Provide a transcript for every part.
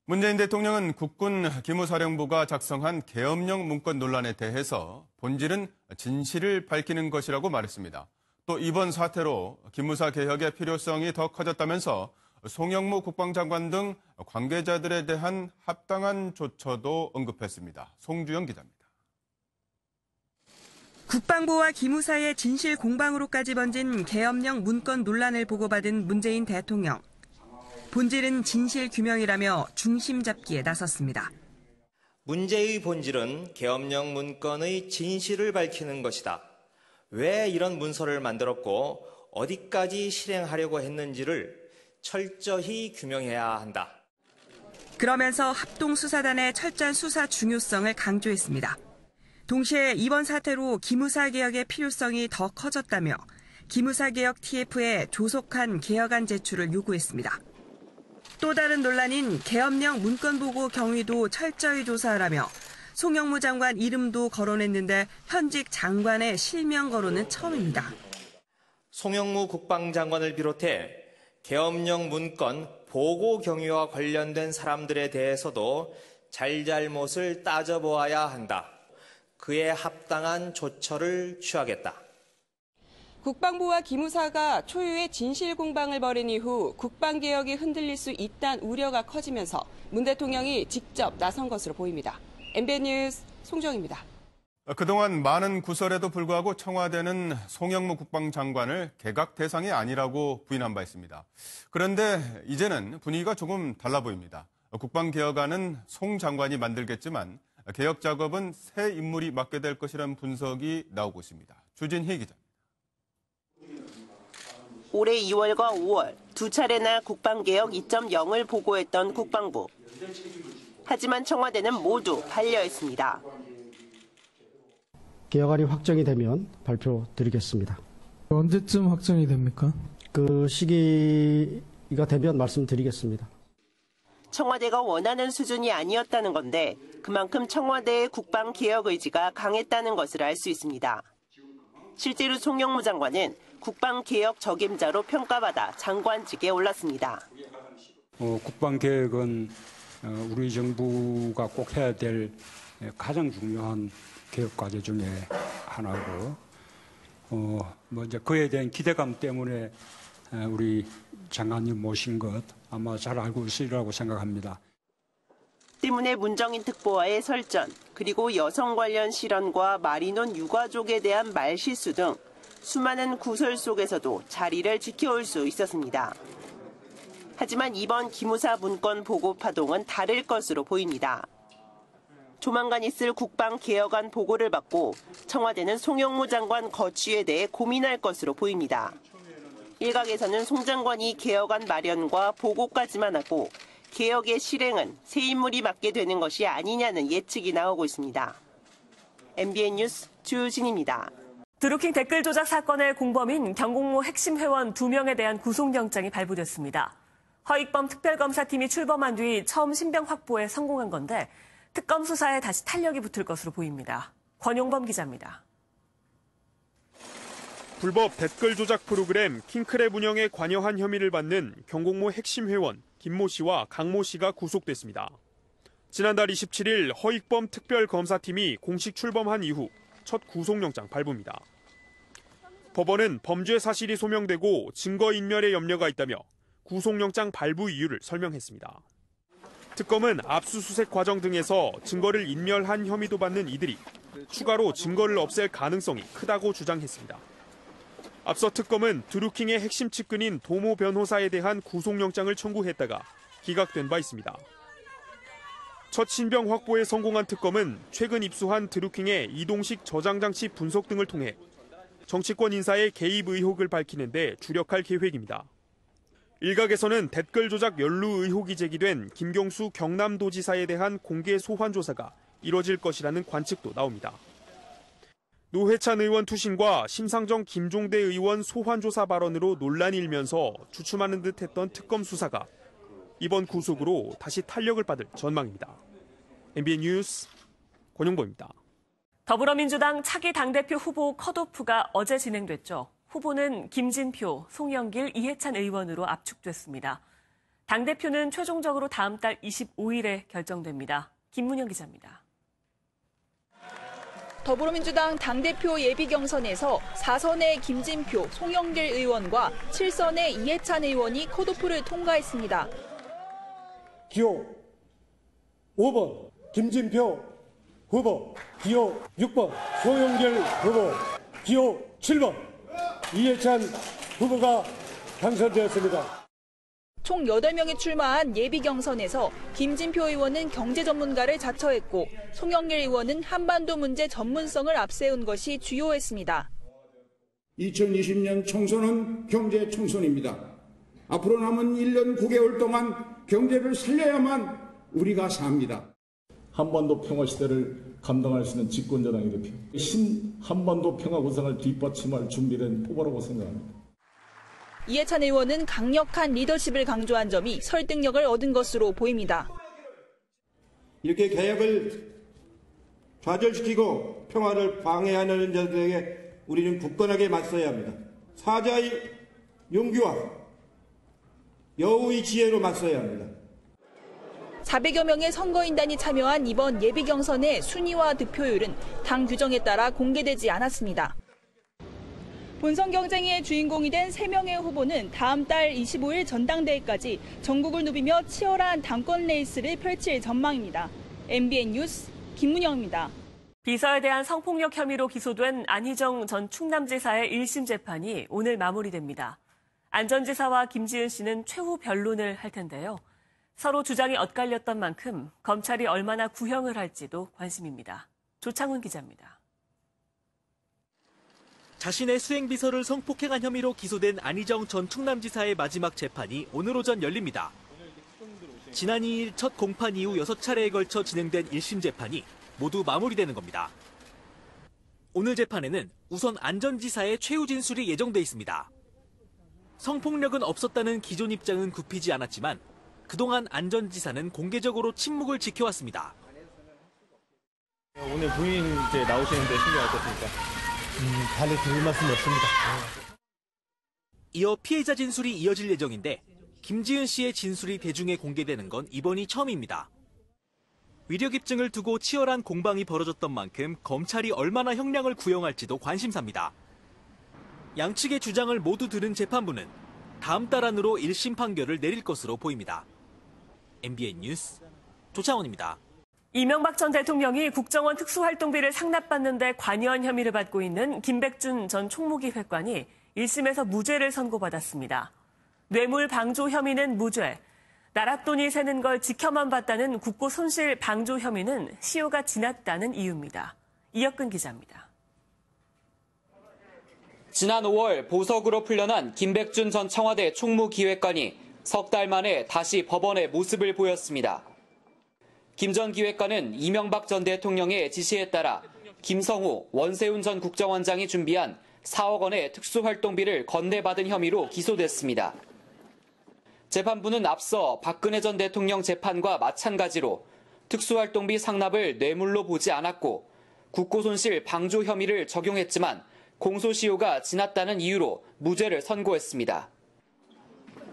문재인 대통령은 국군 기무사령부가 작성한 계엄령 문건 논란에 대해서 본질은 진실을 밝히는 것이라고 말했습니다. 또 이번 사태로 기무사 개혁의 필요성이 더 커졌다면서 송영무 국방장관 등 관계자들에 대한 합당한 조처도 언급했습니다. 송주영 기자입니다. 국방부와 기무사의 진실 공방으로까지 번진 계엄령 문건 논란을 보고받은 문재인 대통령. 본질은 진실 규명이라며 중심 잡기에 나섰습니다. 문제의 본질은 계엄령 문건의 진실을 밝히는 것이다. 왜 이런 문서를 만들었고 어디까지 실행하려고 했는지를 철저히 규명해야 한다. 그러면서 합동수사단의 철저한 수사 중요성을 강조했습니다. 동시에 이번 사태로 기무사 개혁의 필요성이 더 커졌다며 기무사 개혁 TF에 조속한 개혁안 제출을 요구했습니다. 또 다른 논란인 계엄령 문건 보고 경위도 철저히 조사하라며 송영무 장관 이름도 거론했는데 현직 장관의 실명 거론은 처음입니다. 송영무 국방장관을 비롯해 계엄령 문건 보고 경위와 관련된 사람들에 대해서도 잘잘못을 따져보아야 한다. 그에 합당한 조처를 취하겠다. 국방부와 기무사가 초유의 진실 공방을 벌인 이후 국방개혁이 흔들릴 수 있다는 우려가 커지면서 문 대통령이 직접 나선 것으로 보입니다. MBN 뉴스 송정입니다. 그동안 많은 구설에도 불구하고 청와대는 송영무 국방장관을 개각 대상이 아니라고 부인한 바 있습니다. 그런데 이제는 분위기가 조금 달라 보입니다. 국방개혁안은 송 장관이 만들겠지만 개혁 작업은 새 인물이 맡게 될 것이라는 분석이 나오고 있습니다. 주진희 기자. 올해 2월과 5월 두 차례나 국방개혁 2.0을 보고했던 국방부. 하지만 청와대는 모두 반려했습니다. 개혁안이 확정이 되면 발표드리겠습니다. 언제쯤 확정이 됩니까? 그 시기가 되면 말씀드리겠습니다. 청와대가 원하는 수준이 아니었다는 건데 그만큼 청와대의 국방개혁 의지가 강했다는 것을 알 수 있습니다. 실제로 송영무 장관은 국방개혁 적임자로 평가받아 장관직에 올랐습니다. 국방개혁은 우리 정부가 꼭 해야 될 가장 중요한 개혁 과제 중에 하나고, 이제 그에 대한 기대감 때문에 우리 장관님 모신 것 아마 잘 알고 있으리라고 생각합니다. 때문에 문정인 특보와의 설전, 그리고 여성 관련 실언과 마리논 유가족에 대한 말실수 등 수많은 구설 속에서도 자리를 지켜올 수 있었습니다. 하지만 이번 기무사 문건 보고 파동은 다를 것으로 보입니다. 조만간 있을 국방개혁안 보고를 받고 청와대는 송영무 장관 거취에 대해 고민할 것으로 보입니다. 일각에서는 송 장관이 개혁안 마련과 보고까지만 하고 개혁의 실행은 새 인물이 맡게 되는 것이 아니냐는 예측이 나오고 있습니다. MBN 뉴스 주진입니다. 드루킹 댓글 조작 사건의 공범인 경공모 핵심 회원 2명에 대한 구속영장이 발부됐습니다. 허익범 특별검사팀이 출범한 뒤 처음 신병 확보에 성공한 건데 특검 수사에 다시 탄력이 붙을 것으로 보입니다. 권용범 기자입니다. 불법 댓글 조작 프로그램 킹크랩 운영에 관여한 혐의를 받는 경공모 핵심 회원 김모 씨와 강모 씨가 구속됐습니다. 지난달 27일 허익범 특별검사팀이 공식 출범한 이후 첫 구속영장 발부입니다. 법원은 범죄 사실이 소명되고 증거인멸의 염려가 있다며 구속영장 발부 이유를 설명했습니다. 특검은 압수수색 과정 등에서 증거를 인멸한 혐의도 받는 이들이 추가로 증거를 없앨 가능성이 크다고 주장했습니다. 앞서 특검은 드루킹의 핵심 측근인 도모 변호사에 대한 구속영장을 청구했다가 기각된 바 있습니다. 첫 신병 확보에 성공한 특검은 최근 입수한 드루킹의 이동식 저장장치 분석 등을 통해 정치권 인사의 개입 의혹을 밝히는 데 주력할 계획입니다. 일각에서는 댓글 조작 연루 의혹이 제기된 김경수 경남도지사에 대한 공개 소환 조사가 이뤄질 것이라는 관측도 나옵니다. 노회찬 의원 투신과 심상정 김종대 의원 소환 조사 발언으로 논란이 일면서 주춤하는 듯했던 특검 수사가 이번 구속으로 다시 탄력을 받을 전망입니다. MBN 뉴스 권용보입니다. 더불어민주당 차기 당대표 후보 컷오프가 어제 진행됐죠. 후보는 김진표, 송영길, 이해찬 의원으로 압축됐습니다. 당대표는 최종적으로 다음 달 25일에 결정됩니다. 김문영 기자입니다. 더불어민주당 당대표 예비경선에서 4선의 김진표, 송영길 의원과 7선의 이해찬 의원이 컷오프를 통과했습니다. 기호 5번 김진표 후보, 기호 6번 송영길 후보, 기호 7번 이해찬 후보가 당선되었습니다. 총 8명이 출마한 예비경선에서 김진표 의원은 경제 전문가를 자처했고 송영길 의원은 한반도 문제 전문성을 앞세운 것이 주요했습니다. 2020년 총선은 경제 총선입니다. 앞으로 남은 1년 9개월 동안 경제를 살려야만 우리가 삽니다. 한반도 평화 시대를 감당할 수 있는 집권여당의 대표, 한반도 평화 구상을 뒷받침할 준비된 후보라고 생각합니다. 이해찬 의원은 강력한 리더십을 강조한 점이 설득력을 얻은 것으로 보입니다. 이렇게 개혁을 좌절시키고 평화를 방해하는 자들에게 우리는 굳건하게 맞서야 합니다. 사자의 용기와 여우의 지혜로 맞서야 합니다. 400여 명의 선거인단이 참여한 이번 예비경선의 순위와 득표율은 당 규정에 따라 공개되지 않았습니다. 본선 경쟁의 주인공이 된 3명의 후보는 다음 달 25일 전당대회까지 전국을 누비며 치열한 당권 레이스를 펼칠 전망입니다. MBN 뉴스 김문영입니다. 비서에 대한 성폭력 혐의로 기소된 안희정 전 충남지사의 1심 재판이 오늘 마무리됩니다. 안 전 지사와 김지은 씨는 최후 변론을 할 텐데요. 서로 주장이 엇갈렸던 만큼 검찰이 얼마나 구형을 할지도 관심입니다. 조창훈 기자입니다. 자신의 수행비서를 성폭행한 혐의로 기소된 안희정 전 충남지사의 마지막 재판이 오늘 오전 열립니다. 지난 2일 첫 공판 이후 6차례에 걸쳐 진행된 1심 재판이 모두 마무리되는 겁니다. 오늘 재판에는 우선 안 전 지사의 최후 진술이 예정돼 있습니다. 성폭력은 없었다는 기존 입장은 굽히지 않았지만 그동안 안 전 지사는 공개적으로 침묵을 지켜왔습니다. 오늘 부인 이제 나오시는데 신경 어떻습니까? 달리 드릴 말씀 없습니다. 이어 피해자 진술이 이어질 예정인데 김지은 씨의 진술이 대중에 공개되는 건 이번이 처음입니다. 위력 입증을 두고 치열한 공방이 벌어졌던 만큼 검찰이 얼마나 형량을 구형할지도 관심사입니다. 양측의 주장을 모두 들은 재판부는 다음 달 안으로 1심 판결을 내릴 것으로 보입니다. MBN 뉴스 조창원입니다. 이명박 전 대통령이 국정원 특수활동비를 상납받는 데 관여한 혐의를 받고 있는 김백준 전 총무기 회관이 1심에서 무죄를 선고받았습니다. 뇌물 방조 혐의는 무죄, 나랏돈이 새는 걸 지켜만 봤다는 국고 손실 방조 혐의는 시효가 지났다는 이유입니다. 이혁근 기자입니다. 지난 5월 보석으로 풀려난 김백준 전 청와대 총무기획관이 석 달 만에 다시 법원에 모습을 보였습니다. 김 전 기획관은 이명박 전 대통령의 지시에 따라 김성우, 원세훈 전 국정원장이 준비한 4억 원의 특수활동비를 건네받은 혐의로 기소됐습니다. 재판부는 앞서 박근혜 전 대통령 재판과 마찬가지로 특수활동비 상납을 뇌물로 보지 않았고 국고손실 방조 혐의를 적용했지만 공소시효가 지났다는 이유로 무죄를 선고했습니다.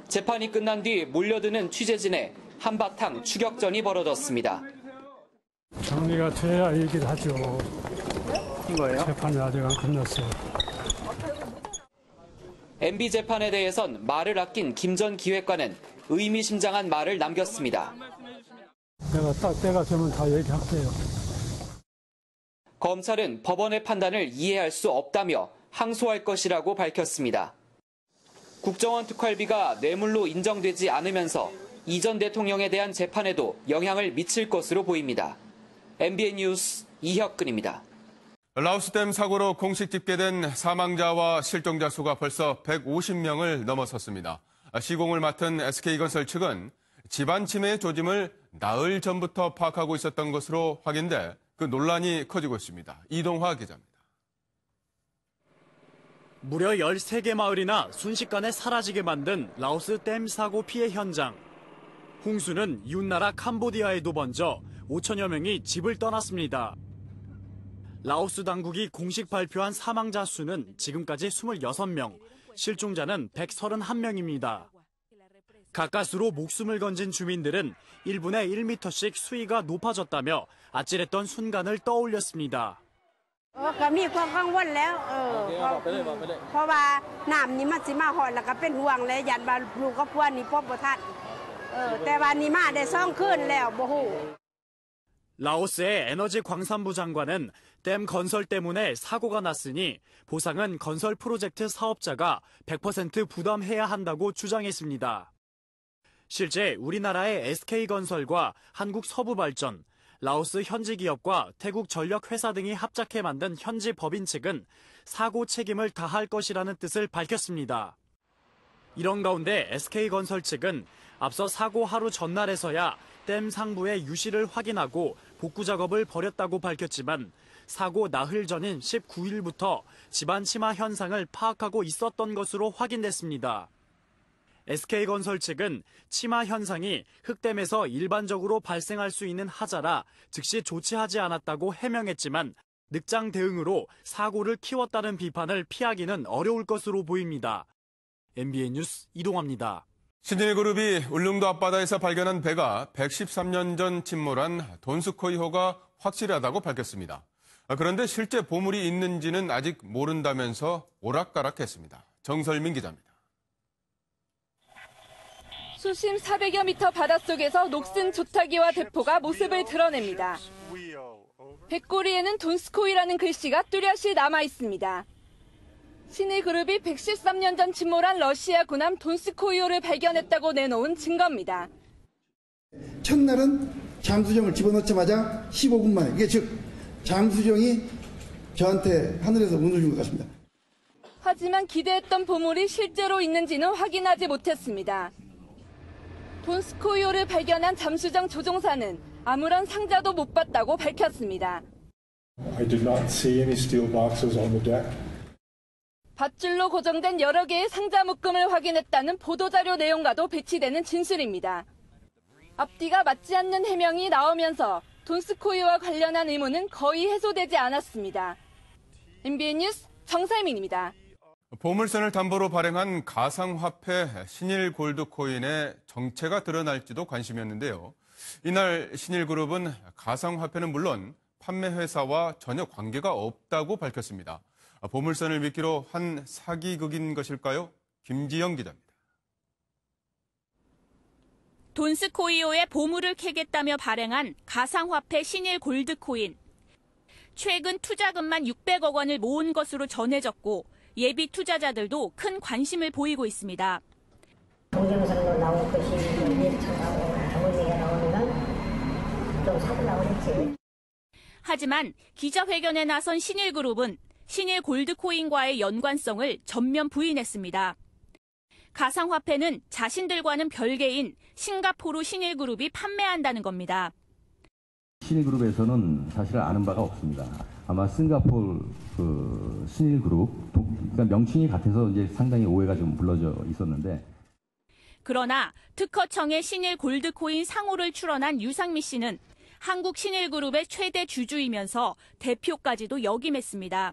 재판이 끝난 뒤 몰려드는 취재진에 한바탕 추격전이 벌어졌습니다. 정리가 돼야 얘기를 하죠. 이거예요? 재판이 아직 안 끝났어요. MB 재판에 대해선 말을 아낀 김 전 기획관은 의미심장한 말을 남겼습니다. 내가 딱 때가 되면 다 얘기할게요. 검찰은 법원의 판단을 이해할 수 없다며 항소할 것이라고 밝혔습니다. 국정원 특활비가 뇌물로 인정되지 않으면서 이 전 대통령에 대한 재판에도 영향을 미칠 것으로 보입니다. MBN 뉴스 이혁근입니다. 라오스댐 사고로 공식 집계된 사망자와 실종자 수가 벌써 150명을 넘어섰습니다. 시공을 맡은 SK건설 측은 집안 침해의 조짐을 나흘 전부터 파악하고 있었던 것으로 확인돼 그 논란이 커지고 있습니다. 이동화 기자입니다. 무려 13개 마을이나 순식간에 사라지게 만든 라오스 댐 사고 피해 현장. 홍수는 이웃나라 캄보디아에도 번져 5천여 명이 집을 떠났습니다. 라오스 당국이 공식 발표한 사망자 수는 지금까지 26명, 실종자는 131명입니다. 가까스로 목숨을 건진 주민들은 1분에 1m씩 수위가 높아졌다며 아찔했던 순간을 떠올렸습니다. ก็มีความกังวลแล้วเพราะว่าน้ำนี่มันสิมาฮอดแล้วก็เป็นห่วงเลยยันว่าลูกกับผัวนี่พบบ่ทันแต่ว่านี่มาได้2คืนแล้วบ่ฮู้ 라오스의 에너지 광산부 장관은 댐 건설 때문에 사고가 났으니 보상은 건설 프로젝트 사업자가 100% 부담해야 한다고 주장했습니다. 실제 우리나라의 SK건설과 한국서부발전, 라오스 현지 기업과 태국 전력회사 등이 합작해 만든 현지 법인 측은 사고 책임을 다할 것이라는 뜻을 밝혔습니다. 이런 가운데 SK건설 측은 앞서 사고 하루 전날에서야 댐 상부의 유실을 확인하고 복구 작업을 벌였다고 밝혔지만 사고 나흘 전인 19일부터 집안 침하 현상을 파악하고 있었던 것으로 확인됐습니다. SK건설 측은 침하 현상이 흑댐에서 일반적으로 발생할 수 있는 하자라 즉시 조치하지 않았다고 해명했지만 늑장 대응으로 사고를 키웠다는 비판을 피하기는 어려울 것으로 보입니다. MBN 뉴스 이동합니다. 신일그룹이 울릉도 앞바다에서 발견한 배가 113년 전 침몰한 돈스코이호가 확실하다고 밝혔습니다. 그런데 실제 보물이 있는지는 아직 모른다면서 오락가락했습니다. 정설민 기자입니다. 수심 400여 미터 바닷속에서 녹슨 조타기와 대포가 모습을 드러냅니다. 배꼬리에는 돈스코이라는 글씨가 뚜렷이 남아 있습니다. 신일그룹이 113년 전 침몰한 러시아 군함 돈스코이호를 발견했다고 내놓은 증거입니다. 첫날은 잠수정을 집어넣자마자 15분 만에, 이게 즉 잠수정이 저한테 하늘에서 운을 준 것 같습니다. 하지만 기대했던 보물이 실제로 있는지는 확인하지 못했습니다. 돈스코이호를 발견한 잠수정 조종사는 아무런 상자도 못 봤다고 밝혔습니다. I did not see any steel boxes on the deck. 밧줄로 고정된 여러 개의 상자 묶음을 확인했다는 보도자료 내용과도 배치되는 진술입니다. 앞뒤가 맞지 않는 해명이 나오면서 돈스코이호와 관련한 의문은 거의 해소되지 않았습니다. MBN 뉴스 정살민입니다. 보물선을 담보로 발행한 가상화폐 신일골드코인의 정체가 드러날지도 관심이었는데요. 이날 신일그룹은 가상화폐는 물론 판매회사와 전혀 관계가 없다고 밝혔습니다. 보물선을 미끼로 한 사기극인 것일까요? 김지영 기자입니다. 돈스코이호의 보물을 캐겠다며 발행한 가상화폐 신일골드코인. 최근 투자금만 600억 원을 모은 것으로 전해졌고 예비 투자자들도 큰 관심을 보이고 있습니다. 동영상으로 나온 것이 예비창하고 어머니가 나오는 건 좀 사고 나오겠지. 하지만 기자회견에 나선 신일그룹은 신일골드코인과의 연관성을 전면 부인했습니다. 가상화폐는 자신들과는 별개인 싱가포르 신일그룹이 판매한다는 겁니다. 신일그룹에서는 사실 아는 바가 없습니다. 아마 싱가포르 신일그룹, 그러니까 명칭이 같아서 이제 상당히 오해가 좀 불러져 있었는데. 그러나 특허청의 신일골드코인 상호를 출원한 유상미 씨는 한국 신일그룹의 최대 주주이면서 대표까지도 역임했습니다.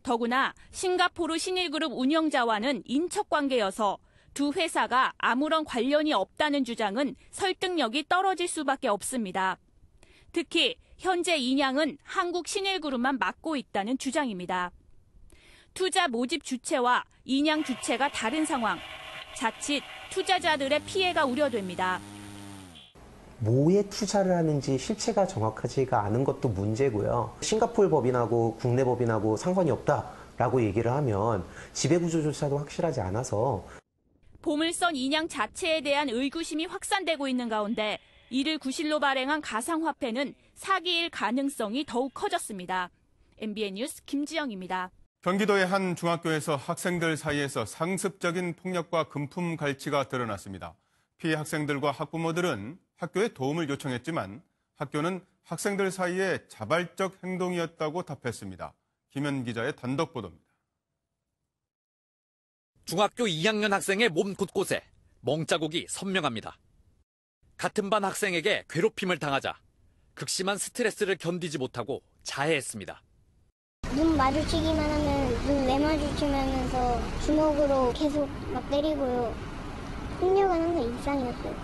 더구나 싱가포르 신일그룹 운영자와는 인척관계여서 두 회사가 아무런 관련이 없다는 주장은 설득력이 떨어질 수밖에 없습니다. 특히 현재 인양은 한국 신일그룹만 맡고 있다는 주장입니다. 투자 모집 주체와 인양 주체가 다른 상황. 자칫 투자자들의 피해가 우려됩니다. 뭐에 투자를 하는지 실체가 정확하지가 않은 것도 문제고요. 싱가포르 법인하고 국내 법인하고 상관이 없다라고 얘기를 하면 지배구조조차도 확실하지 않아서 보물선 인양 자체에 대한 의구심이 확산되고 있는 가운데 이를 구실로 발행한 가상화폐는 사기일 가능성이 더욱 커졌습니다. MBN 뉴스 김지영입니다. 경기도의 한 중학교에서 학생들 사이에서 상습적인 폭력과 금품 갈취가 드러났습니다. 피해 학생들과 학부모들은 학교에 도움을 요청했지만 학교는 학생들 사이에 자발적 행동이었다고 답했습니다. 김현 기자의 단독 보도입니다. 중학교 2학년 학생의 몸 곳곳에 멍자국이 선명합니다. 같은 반 학생에게 괴롭힘을 당하자 극심한 스트레스를 견디지 못하고 자해했습니다. 눈 마주치기만 하면 눈 왜 마주치면서 주먹으로 계속 막 때리고요. 폭력은 항상 일상이었어요.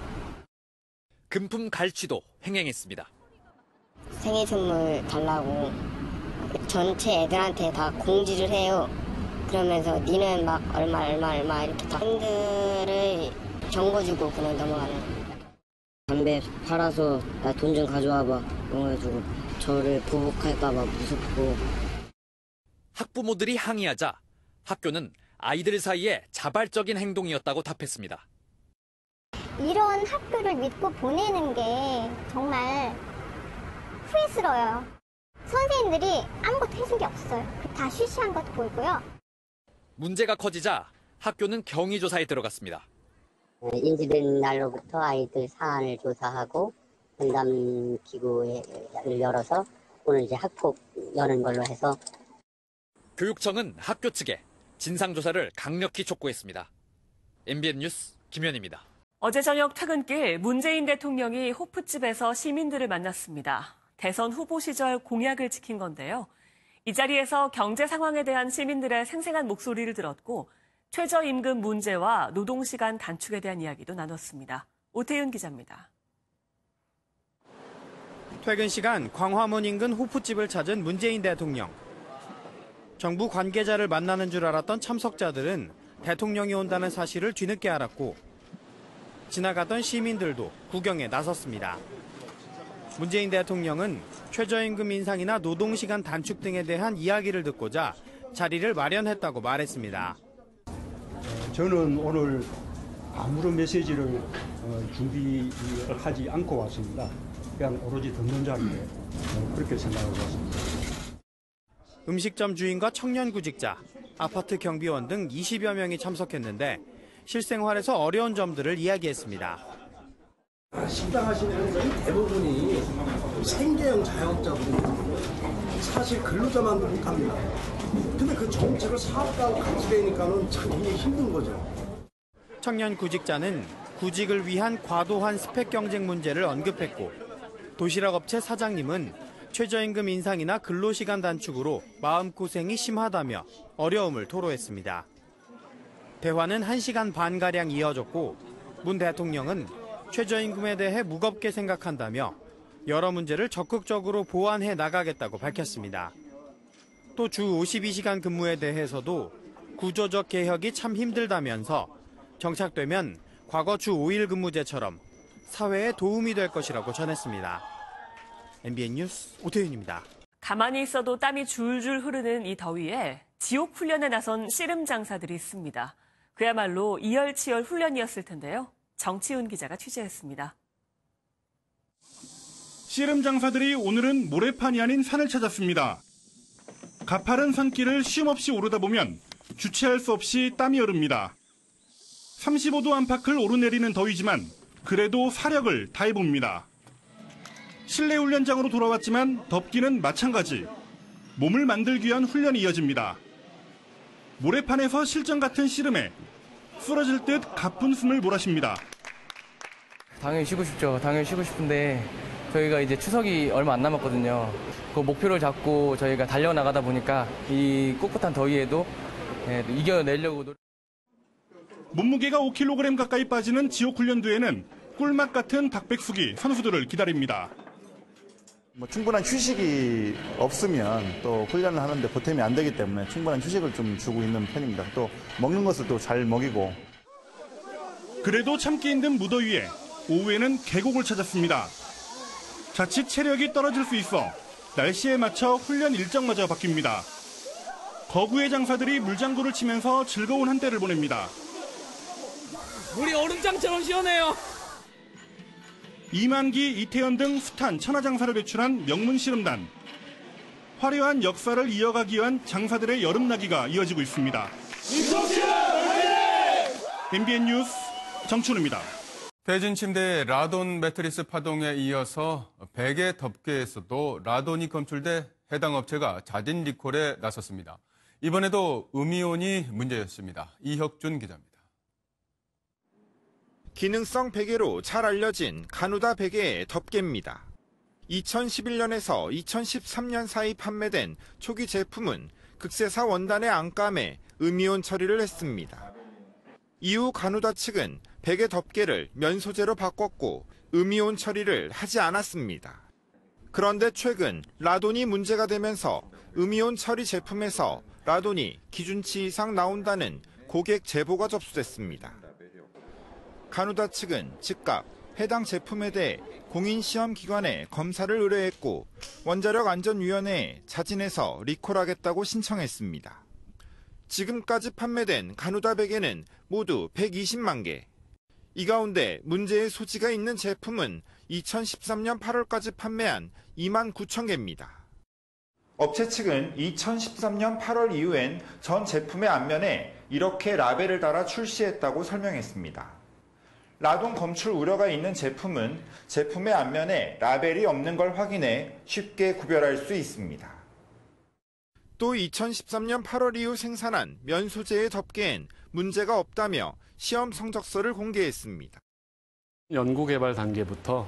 금품 갈취도 횡행했습니다. 생일 선물 달라고 전체 애들한테 다 공지를 해요. 그러면서 니는 막 얼마 이렇게 다 팬들을 정보 주고 그냥 넘어가는. 담배 팔아서 나 돈 좀 가져와봐 그래가지고 저를 보복할까봐 무섭고. 학부모들이 항의하자 학교는 아이들 사이에 자발적인 행동이었다고 답했습니다. 이런 학교를 믿고 보내는 게 정말 후회스러워요. 선생님들이 아무것도 해준 게 없어요. 다 쉬쉬한 것도 보이고요. 문제가 커지자 학교는 경위조사에 들어갔습니다. 인지된 날로부터 아이들 사안을 조사하고 상담 기구를 열어서 오늘 이제 학폭 여는 걸로 해서. 교육청은 학교 측에 진상조사를 강력히 촉구했습니다. MBN 뉴스 김현입니다. 어제 저녁 퇴근길 문재인 대통령이 호프집에서 시민들을 만났습니다. 대선 후보 시절 공약을 지킨 건데요. 이 자리에서 경제 상황에 대한 시민들의 생생한 목소리를 들었고 최저임금 문제와 노동시간 단축에 대한 이야기도 나눴습니다. 오태윤 기자입니다. 퇴근 시간 광화문 인근 호프집을 찾은 문재인 대통령. 정부 관계자를 만나는 줄 알았던 참석자들은 대통령이 온다는 사실을 뒤늦게 알았고 지나가던 시민들도 구경에 나섰습니다. 문재인 대통령은 최저임금 인상이나 노동시간 단축 등에 대한 이야기를 듣고자 자리를 마련했다고 말했습니다. 저는 오늘 아무런 메시지를 준비하지 않고 왔습니다. 그냥 오로지 듣는 자리에 그렇게 생각하고 왔습니다. 음식점 주인과 청년 구직자, 아파트 경비원 등 20여 명이 참석했는데 실생활에서 어려운 점들을 이야기했습니다. 식당 하시는 분들이 대부분이 생계형 자영업자분이고 사실 근로자만도 못합니다. 근데 그 정책을 사업가하고 같이 되니까는 참 굉장히 힘든 거죠. 청년 구직자는 구직을 위한 과도한 스펙 경쟁 문제를 언급했고 도시락 업체 사장님은 최저임금 인상이나 근로시간 단축으로 마음고생이 심하다며 어려움을 토로했습니다. 대화는 1시간 반가량 이어졌고 문 대통령은 최저임금에 대해 무겁게 생각한다며 여러 문제를 적극적으로 보완해 나가겠다고 밝혔습니다. 또 주 52시간 근무에 대해서도 구조적 개혁이 참 힘들다면서 정착되면 과거 주 5일 근무제처럼 사회에 도움이 될 것이라고 전했습니다. MBN 뉴스 오태윤입니다. 가만히 있어도 땀이 줄줄 흐르는 이 더위에 지옥 훈련에 나선 씨름 장사들이 있습니다. 그야말로 이열치열 훈련이었을 텐데요. 정치훈 기자가 취재했습니다. 씨름 장사들이 오늘은 모래판이 아닌 산을 찾았습니다. 가파른 산길을 쉼없이 오르다 보면 주체할 수 없이 땀이 흐릅니다. 35도 안팎을 오르내리는 더위지만 그래도 사력을 다해봅니다. 실내 훈련장으로 돌아왔지만 덥기는 마찬가지. 몸을 만들기 위한 훈련이 이어집니다. 모래판에서 실전 같은 씨름에 쓰러질 듯 가쁜 숨을 몰아쉽니다. 당연히 쉬고 싶죠. 당연히 쉬고 싶은데 저희가 이제 추석이 얼마 안 남았거든요. 그 목표를 잡고 저희가 달려나가다 보니까 이 꿋꿋한 더위에도 이겨내려고 몸무게가 5kg 가까이 빠지는 지옥 훈련도에는 꿀맛 같은 닭백숙이 선수들을 기다립니다. 충분한 휴식이 없으면 또 훈련을 하는데 보탬이 안 되기 때문에 충분한 휴식을 좀 주고 있는 편입니다. 또 먹는 것을 또 잘 먹이고. 그래도 참기 힘든 무더위에 오후에는 계곡을 찾았습니다. 자칫 체력이 떨어질 수 있어 날씨에 맞춰 훈련 일정마저 바뀝니다. 거구의 장사들이 물장구를 치면서 즐거운 한때를 보냅니다. 물이 얼음장처럼 시원해요. 이만기, 이태현 등 숱한 천하장사를 배출한 명문 씨름단. 화려한 역사를 이어가기 위한 장사들의 여름나기가 이어지고 있습니다. MBN 뉴스 정춘우입니다. 대진 침대의 라돈 매트리스 파동에 이어서 베개 덮개에서도 라돈이 검출돼 해당 업체가 자진 리콜에 나섰습니다. 이번에도 음이온이 문제였습니다. 이혁준 기자입니다. 기능성 베개로 잘 알려진 가누다 베개의 덮개입니다. 2011년에서 2013년 사이 판매된 초기 제품은 극세사 원단의 안감에 음이온 처리를 했습니다. 이후 가누다 측은 베개 덮개를 면 소재로 바꿨고 음이온 처리를 하지 않았습니다. 그런데 최근 라돈이 문제가 되면서 음이온 처리 제품에서 라돈이 기준치 이상 나온다는 고객 제보가 접수됐습니다. 가누다 측은 즉각 해당 제품에 대해 공인시험기관에 검사를 의뢰했고 원자력안전위원회에 자진해서 리콜하겠다고 신청했습니다. 지금까지 판매된 가누다 베개는 모두 120만 개. 이 가운데 문제의 소지가 있는 제품은 2013년 8월까지 판매한 2만 9천 개입니다. 업체 측은 2013년 8월 이후엔 전 제품의 앞면에 이렇게 라벨을 달아 출시했다고 설명했습니다. 라돈 검출 우려가 있는 제품은 제품의 앞면에 라벨이 없는 걸 확인해 쉽게 구별할 수 있습니다. 또 2013년 8월 이후 생산한 면 소재의 덮개엔 문제가 없다며 시험 성적서를 공개했습니다. 연구개발 단계부터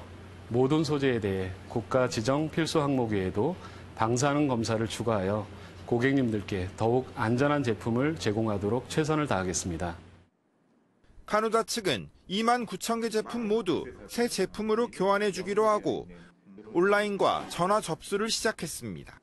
모든 소재에 대해 국가 지정 필수 항목 외에도 방사능 검사를 추가하여 고객님들께 더욱 안전한 제품을 제공하도록 최선을 다하겠습니다. 가누다 측은 2만 9천 개 제품 모두 새 제품으로 교환해 주기로 하고 온라인과 전화 접수를 시작했습니다.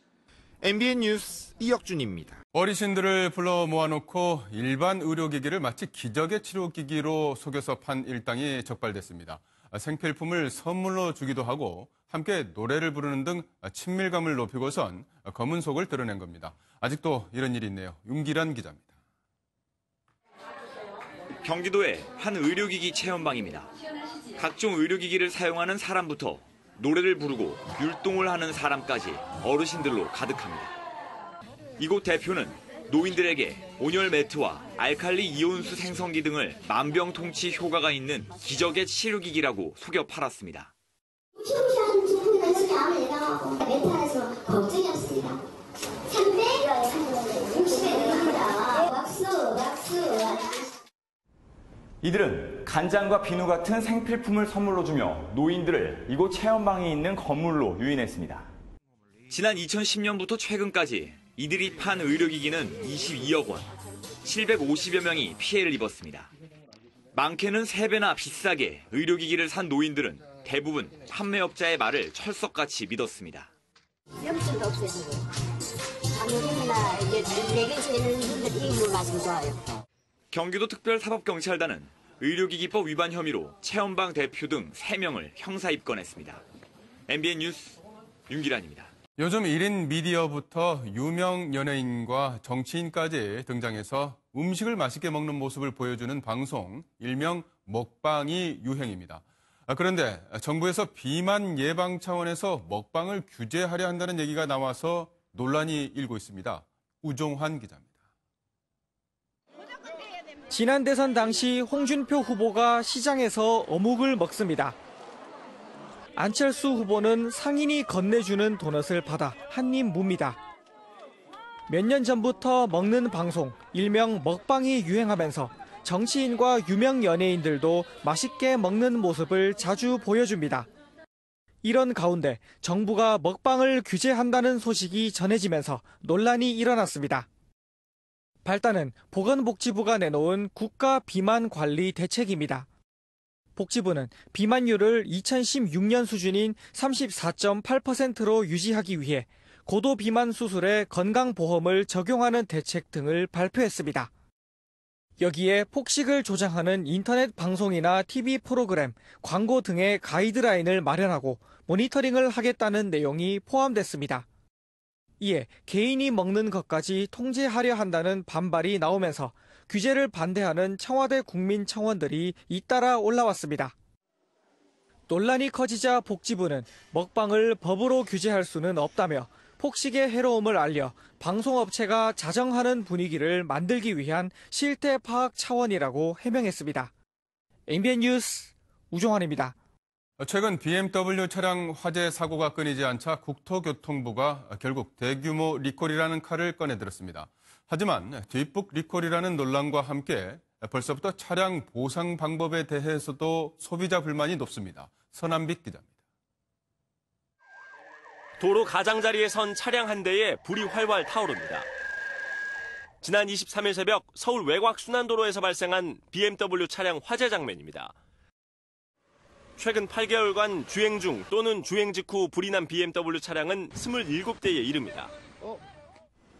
MBN 뉴스 이혁준입니다. 어르신들을 불러 모아놓고 일반 의료기기를 마치 기적의 치료기기로 속여서 판 일당이 적발됐습니다. 생필품을 선물로 주기도 하고 함께 노래를 부르는 등 친밀감을 높이고선 검은 속을 드러낸 겁니다. 아직도 이런 일이 있네요. 윤기란 기자입니다. 경기도의 한 의료기기 체험방입니다. 각종 의료기기를 사용하는 사람부터 노래를 부르고 율동을 하는 사람까지 어르신들로 가득합니다. 이곳 대표는 노인들에게 온열 매트와 알칼리 이온수 생성기 등을 만병통치 효과가 있는 기적의 치료기기라고 속여 팔았습니다. 시험시하는 제품이나 이렇게 암을 예방하고 메탈에서 걱정이 없습니다. 360에 들어갑니다. 박수. 이들은 간장과 비누 같은 생필품을 선물로 주며 노인들을 이곳 체험방에 있는 건물로 유인했습니다. 지난 2010년부터 최근까지 이들이 판 의료기기는 22억 원, 750여 명이 피해를 입었습니다. 많게는 3배나 비싸게 의료기기를 산 노인들은 대부분 판매업자의 말을 철석같이 믿었습니다. 염증도 없애주고 감염이나 뇌경색 있는 분들이 이 물 마시면 좋아요. 경기도 특별사법경찰단은 의료기기법 위반 혐의로 체험방 대표 등 3명을 형사 입건했습니다. MBN 뉴스 윤기란입니다. 요즘 1인 미디어부터 유명 연예인과 정치인까지 등장해서 음식을 맛있게 먹는 모습을 보여주는 방송, 일명 먹방이 유행입니다. 그런데 정부에서 비만 예방 차원에서 먹방을 규제하려 한다는 얘기가 나와서 논란이 일고 있습니다. 우종환 기자입니다. 지난 대선 당시 홍준표 후보가 시장에서 어묵을 먹습니다. 안철수 후보는 상인이 건네주는 도넛을 받아 한 입 뭅니다. 몇 년 전부터 먹는 방송, 일명 먹방이 유행하면서 정치인과 유명 연예인들도 맛있게 먹는 모습을 자주 보여줍니다. 이런 가운데 정부가 먹방을 규제한다는 소식이 전해지면서 논란이 일어났습니다. 발단은 보건복지부가 내놓은 국가 비만 관리 대책입니다. 복지부는 비만율을 2016년 수준인 34.8%로 유지하기 위해 고도 비만 수술에 건강보험을 적용하는 대책 등을 발표했습니다. 여기에 폭식을 조장하는 인터넷 방송이나 TV 프로그램, 광고 등의 가이드라인을 마련하고 모니터링을 하겠다는 내용이 포함됐습니다. 이에 개인이 먹는 것까지 통제하려 한다는 반발이 나오면서 규제를 반대하는 청와대 국민청원들이 잇따라 올라왔습니다. 논란이 커지자 복지부는 먹방을 법으로 규제할 수는 없다며 폭식의 해로움을 알려 방송업체가 자정하는 분위기를 만들기 위한 실태 파악 차원이라고 해명했습니다. MBN 뉴스 우종환입니다. 최근 BMW 차량 화재 사고가 끊이지 않자 국토교통부가 결국 대규모 리콜이라는 칼을 꺼내들었습니다. 하지만 뒷북 리콜이라는 논란과 함께 벌써부터 차량 보상 방법에 대해서도 소비자 불만이 높습니다. 서남빛 기자입니다. 도로 가장자리에 선 차량 한 대에 불이 활활 타오릅니다. 지난 23일 새벽 서울 외곽 순환도로에서 발생한 BMW 차량 화재 장면입니다. 최근 8개월간 주행 중 또는 주행 직후 불이 난 BMW 차량은 27대에 이릅니다.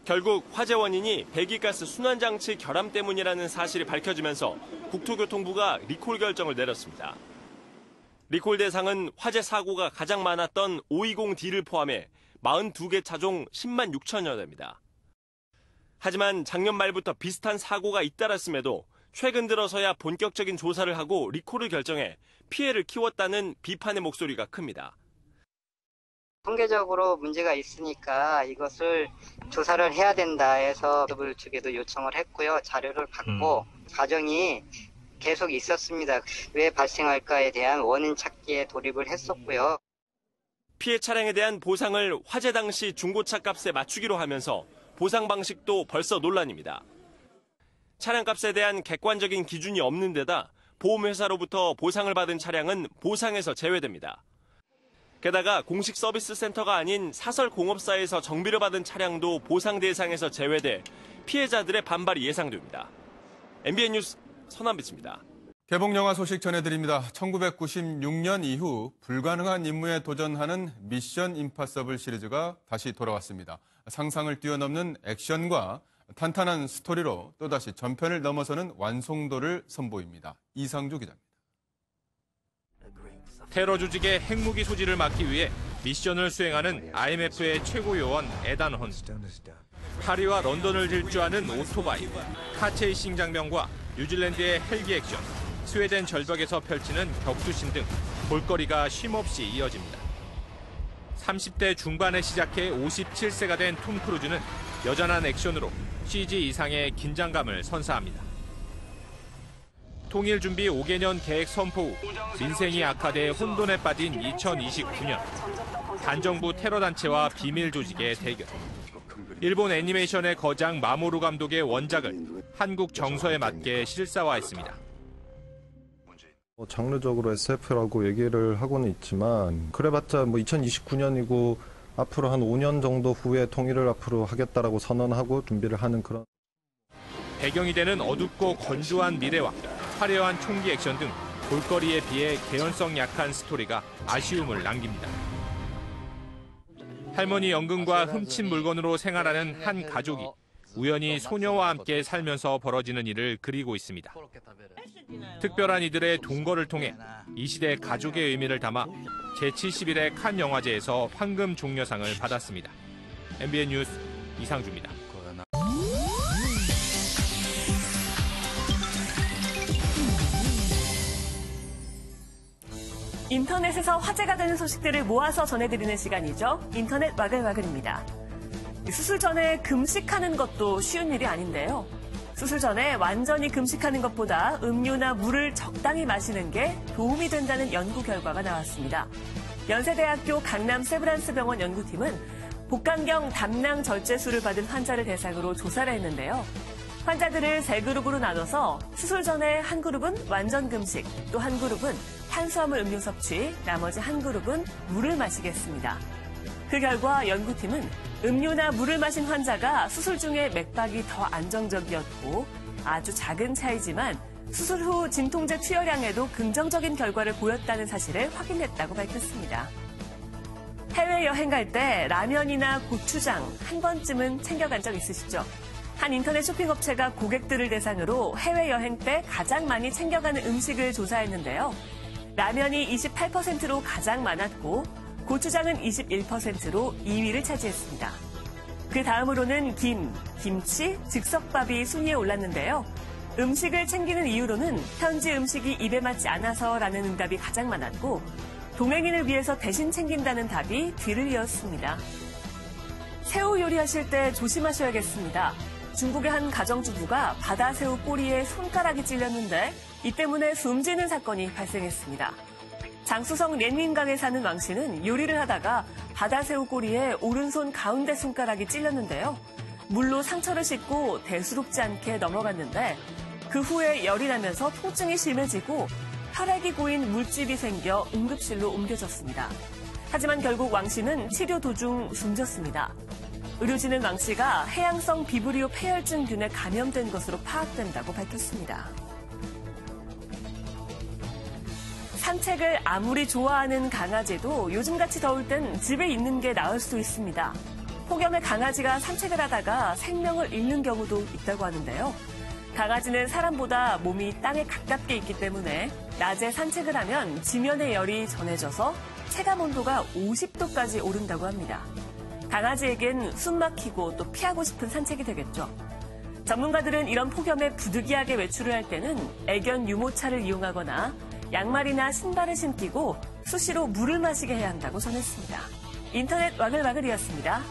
결국 화재 원인이 배기가스 순환장치 결함 때문이라는 사실이 밝혀지면서 국토교통부가 리콜 결정을 내렸습니다. 리콜 대상은 화재 사고가 가장 많았던 520D를 포함해 42개 차종 10만 6천여 대입니다. 하지만 작년 말부터 비슷한 사고가 잇따랐음에도 최근 들어서야 본격적인 조사를 하고 리콜을 결정해 피해를 키웠다는 비판의 목소리가 큽니다. 통계적으로 문제가 있으니까 이것을 조사를 해야 된다 해서 정부 측에도 요청을 했고요. 자료를 받고 과정이 계속 있었습니다. 왜 발생할까에 대한 원인 찾기에 돌입을 했었고요. 피해 차량에 대한 보상을 화재 당시 중고차 값에 맞추기로 하면서 보상 방식도 벌써 논란입니다. 차량값에 대한 객관적인 기준이 없는 데다 보험회사로부터 보상을 받은 차량은 보상에서 제외됩니다. 게다가 공식 서비스 센터가 아닌 사설 공업사에서 정비를 받은 차량도 보상 대상에서 제외돼 피해자들의 반발이 예상됩니다. MBN 뉴스 서남빛입니다. 개봉 영화 소식 전해드립니다. 1996년 이후 불가능한 임무에 도전하는 미션 임파서블 시리즈가 다시 돌아왔습니다. 상상을 뛰어넘는 액션과 탄탄한 스토리로 또다시 전편을 넘어서는 완성도를 선보입니다. 이상주 기자입니다. 테러 조직의 핵무기 소지를 막기 위해 미션을 수행하는 IMF의 최고 요원 에단 헌. 파리와 런던을 질주하는 오토바이, 카체이싱 장면과 뉴질랜드의 헬기 액션, 스웨덴 절벽에서 펼치는 격투신 등 볼거리가 쉼없이 이어집니다. 30대 중반에 시작해 57세가 된 톰 크루즈는 여전한 액션으로 CG 이상의 긴장감을 선사합니다. 통일 준비 5개년 계획 선포 후 민생이 악화돼 혼돈에 빠진 2029년. 반정부 테러 단체와 비밀 조직의 대결. 일본 애니메이션의 거장 마모루 감독의 원작을 한국 정서에 맞게 실사화했습니다. 장르적으로 SF라고 얘기를 하고는 있지만 그래봤자 2029년이고 앞으로 한 5년 정도 후에 통일을 앞으로 하겠다라고 선언하고 준비를 하는 그런. 배경이 되는 어둡고 건조한 미래와 화려한 총기 액션 등 볼거리에 비해 개연성 약한 스토리가 아쉬움을 남깁니다. 할머니 연금과 훔친 물건으로 생활하는 한 가족이 우연히 소녀와 함께 살면서 벌어지는 일을 그리고 있습니다. 특별한 이들의 동거를 통해 이 시대 가족의 의미를 담아 제71회 칸 영화제에서 황금 종려상을 받았습니다. MBN 뉴스 이상주입니다. 인터넷에서 화제가 되는 소식들을 모아서 전해드리는 시간이죠. 인터넷 와글와글입니다. 수술 전에 금식하는 것도 쉬운 일이 아닌데요. 수술 전에 완전히 금식하는 것보다 음료나 물을 적당히 마시는 게 도움이 된다는 연구 결과가 나왔습니다. 연세대학교 강남 세브란스 병원 연구팀은 복강경 담낭 절제술을 받은 환자를 대상으로 조사를 했는데요. 환자들을 3그룹으로 나눠서 수술 전에 한 그룹은 완전 금식, 또 한 그룹은 탄수화물 음료 섭취, 나머지 한 그룹은 물을 마시겠습니다. 그 결과 연구팀은 음료나 물을 마신 환자가 수술 중에 맥박이 더 안정적이었고 아주 작은 차이지만 수술 후 진통제 투여량에도 긍정적인 결과를 보였다는 사실을 확인했다고 밝혔습니다. 해외여행 갈 때 라면이나 고추장 한 번쯤은 챙겨간 적 있으시죠? 한 인터넷 쇼핑업체가 고객들을 대상으로 해외여행 때 가장 많이 챙겨가는 음식을 조사했는데요. 라면이 28%로 가장 많았고 고추장은 21%로 2위를 차지했습니다. 그 다음으로는 김치, 즉석밥이 순위에 올랐는데요. 음식을 챙기는 이유로는 현지 음식이 입에 맞지 않아서라는 응답이 가장 많았고 동행인을 위해서 대신 챙긴다는 답이 뒤를 이었습니다. 새우 요리하실 때 조심하셔야겠습니다. 중국의 한 가정주부가 바다새우 꼬리에 손가락이 찔렸는데 이 때문에 숨지는 사건이 발생했습니다. 장수성 렌윈강에 사는 왕 씨는 요리를 하다가 바다새우 꼬리에 오른손 가운데 손가락이 찔렸는데요. 물로 상처를 씻고 대수롭지 않게 넘어갔는데 그 후에 열이 나면서 통증이 심해지고 혈액이 고인 물집이 생겨 응급실로 옮겨졌습니다. 하지만 결국 왕 씨는 치료 도중 숨졌습니다. 의료진은 왕 씨가 해양성 비브리오 폐혈증균에 감염된 것으로 파악된다고 밝혔습니다. 산책을 아무리 좋아하는 강아지도 요즘같이 더울 땐 집에 있는 게 나을 수 있습니다. 폭염에 강아지가 산책을 하다가 생명을 잃는 경우도 있다고 하는데요. 강아지는 사람보다 몸이 땅에 가깝게 있기 때문에 낮에 산책을 하면 지면의 열이 전해져서 체감 온도가 50도까지 오른다고 합니다. 강아지에겐 숨 막히고 또 피하고 싶은 산책이 되겠죠. 전문가들은 이런 폭염에 부득이하게 외출을 할 때는 애견 유모차를 이용하거나 양말이나 신발을 신기고 수시로 물을 마시게 해야 한다고 전했습니다. 인터넷 와글와글이었습니다.